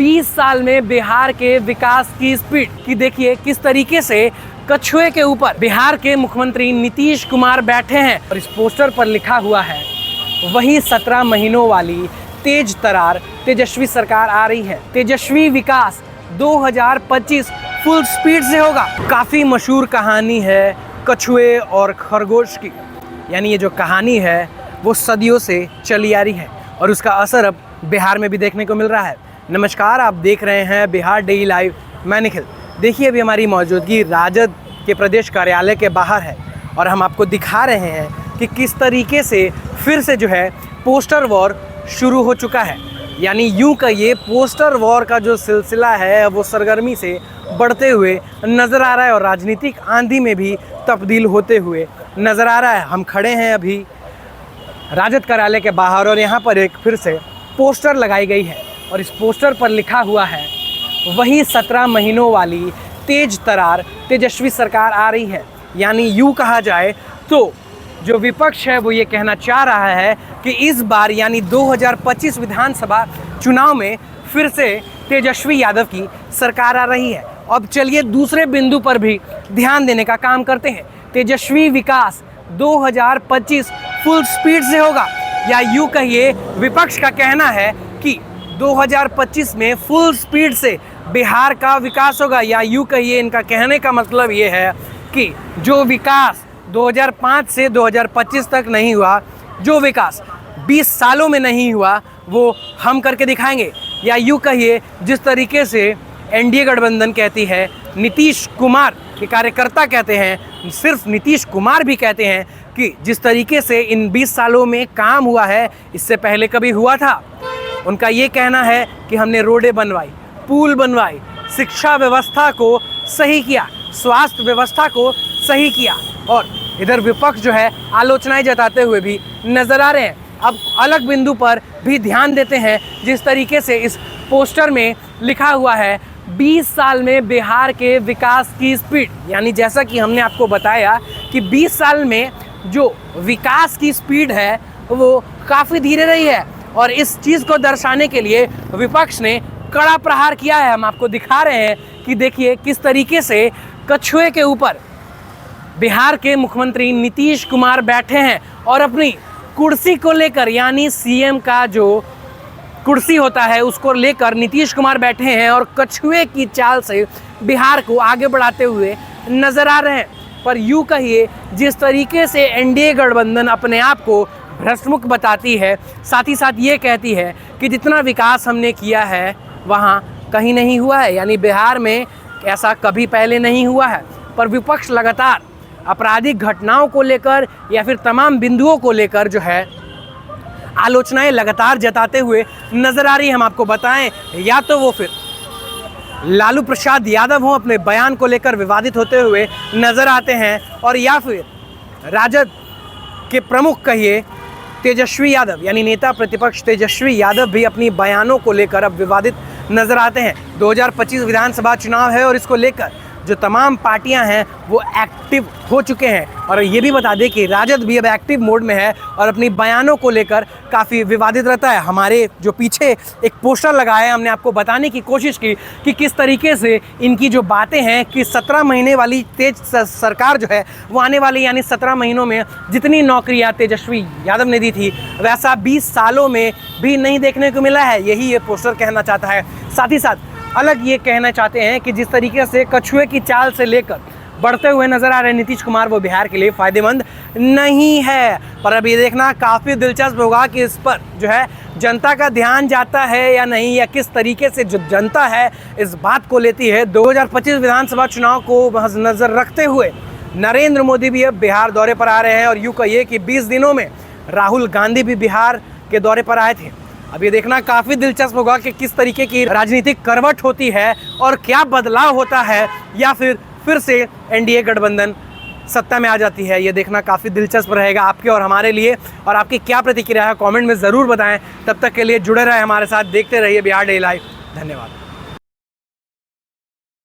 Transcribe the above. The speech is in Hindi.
20 साल में बिहार के विकास की स्पीड की देखिए किस तरीके से कछुए के ऊपर बिहार के मुख्यमंत्री नीतीश कुमार बैठे हैं और इस पोस्टर पर लिखा हुआ है वही 17 महीनों वाली तेज तरार तेजस्वी सरकार आ रही है। तेजस्वी विकास 2025 फुल स्पीड से होगा। काफ़ी मशहूर कहानी है कछुए और खरगोश की, यानी ये जो कहानी है वो सदियों से चली आ रही है और उसका असर अब बिहार में भी देखने को मिल रहा है। नमस्कार, आप देख रहे हैं बिहार डेली लाइव। मैं निखिल। देखिए, अभी हमारी मौजूदगी राजद के प्रदेश कार्यालय के बाहर है और हम आपको दिखा रहे हैं कि किस तरीके से फिर से जो है पोस्टर वॉर शुरू हो चुका है। यानी यूं कहिए पोस्टर वॉर का जो सिलसिला है वो सरगर्मी से बढ़ते हुए नज़र आ रहा है और राजनीतिक आंधी में भी तब्दील होते हुए नज़र आ रहा है। हम खड़े हैं अभी राजद कार्यालय के बाहर और यहाँ पर एक फिर से पोस्टर लगाई गई है और इस पोस्टर पर लिखा हुआ है वही 17 महीनों वाली तेज तरार तेजस्वी सरकार आ रही है। यानी यूँ कहा जाए तो जो विपक्ष है वो ये कहना चाह रहा है कि इस बार यानी 2025 विधानसभा चुनाव में फिर से तेजस्वी यादव की सरकार आ रही है। अब चलिए दूसरे बिंदु पर भी ध्यान देने का काम करते हैं। तेजस्वी विकास 2025 फुल स्पीड से होगा, या यूँ कहिए विपक्ष का कहना है कि 2025 में फुल स्पीड से बिहार का विकास होगा, या यूँ कहिए इनका कहने का मतलब ये है कि जो विकास 2005 से 2025 तक नहीं हुआ, जो विकास 20 सालों में नहीं हुआ, वो हम करके दिखाएंगे। या यूँ कहिए जिस तरीके से एनडीए गठबंधन कहती है, नीतीश कुमार के कार्यकर्ता कहते हैं, सिर्फ नीतीश कुमार भी कहते हैं कि जिस तरीके से इन 20 सालों में काम हुआ है इससे पहले कभी हुआ था। उनका ये कहना है कि हमने रोडें बनवाई, पुल बनवाई, शिक्षा व्यवस्था को सही किया, स्वास्थ्य व्यवस्था को सही किया, और इधर विपक्ष जो है आलोचनाएं जताते हुए भी नजर आ रहे हैं। अब अलग बिंदु पर भी ध्यान देते हैं जिस तरीके से इस पोस्टर में लिखा हुआ है 20 साल में बिहार के विकास की स्पीड। यानी जैसा कि हमने आपको बताया कि 20 साल में जो विकास की स्पीड है वो काफ़ी धीरे रही है और इस चीज़ को दर्शाने के लिए विपक्ष ने कड़ा प्रहार किया है। हम आपको दिखा रहे हैं कि देखिए किस तरीके से कछुए के ऊपर बिहार के मुख्यमंत्री नीतीश कुमार बैठे हैं और अपनी कुर्सी को लेकर, यानी सीएम का जो कुर्सी होता है उसको लेकर नीतीश कुमार बैठे हैं और कछुए की चाल से बिहार को आगे बढ़ाते हुए नजर आ रहे हैं। पर यूँ कहिए जिस तरीके से एनडीए गठबंधन अपने आप को भ्रष्टमुख बताती है, साथ ही साथ ये कहती है कि जितना विकास हमने किया है वहाँ कहीं नहीं हुआ है, यानी बिहार में ऐसा कभी पहले नहीं हुआ है। पर विपक्ष लगातार आपराधिक घटनाओं को लेकर या फिर तमाम बिंदुओं को लेकर जो है आलोचनाएं लगातार जताते हुए नजर आ रही है। हम आपको बताएं, या तो वो फिर लालू प्रसाद यादव हों, अपने बयान को लेकर विवादित होते हुए नजर आते हैं, और या फिर राजद के प्रमुख कहिए तेजस्वी यादव, यानी नेता प्रतिपक्ष तेजस्वी यादव भी अपनी बयानों को लेकर अब विवादित नजर आते हैं। 2025 विधानसभा चुनाव है और इसको लेकर जो तमाम पार्टियां हैं वो एक्टिव हो चुके हैं, और ये भी बता दें कि राजद भी अब एक्टिव मोड में है और अपनी बयानों को लेकर काफ़ी विवादित रहता है। हमारे जो पीछे एक पोस्टर लगाया है, हमने आपको बताने की कोशिश की कि किस तरीके से इनकी जो बातें हैं कि 17 महीने वाली तेज सरकार जो है वो आने वाली, यानी 17 महीनों में जितनी नौकरियाँ तेजस्वी यादव ने दी थी वैसा 20 सालों में भी नहीं देखने को मिला है। यही ये पोस्टर कहना चाहता है। साथ ही साथ अलग ये कहना चाहते हैं कि जिस तरीके से कछुए की चाल से लेकर बढ़ते हुए नजर आ रहे नीतीश कुमार, वो बिहार के लिए फ़ायदेमंद नहीं है। पर अब ये देखना काफ़ी दिलचस्प होगा कि इस पर जो है जनता का ध्यान जाता है या नहीं, या किस तरीके से जो जनता है इस बात को लेती है। 2025 विधानसभा चुनाव को नज़र रखते हुए नरेंद्र मोदी भी अब बिहार दौरे पर आ रहे हैं, और यूँ कहिए कि 20 दिनों में राहुल गांधी भी बिहार के दौरे पर आए थे। अब ये देखना काफ़ी दिलचस्प होगा कि किस तरीके की राजनीतिक करवट होती है और क्या बदलाव होता है, या फिर से एनडीए गठबंधन सत्ता में आ जाती है। ये देखना काफ़ी दिलचस्प रहेगा आपके और हमारे लिए। और आपकी क्या प्रतिक्रिया है कमेंट में ज़रूर बताएं। तब तक के लिए जुड़े रहे हमारे साथ, देखते रहिए बिहार डेली लाइव। धन्यवाद।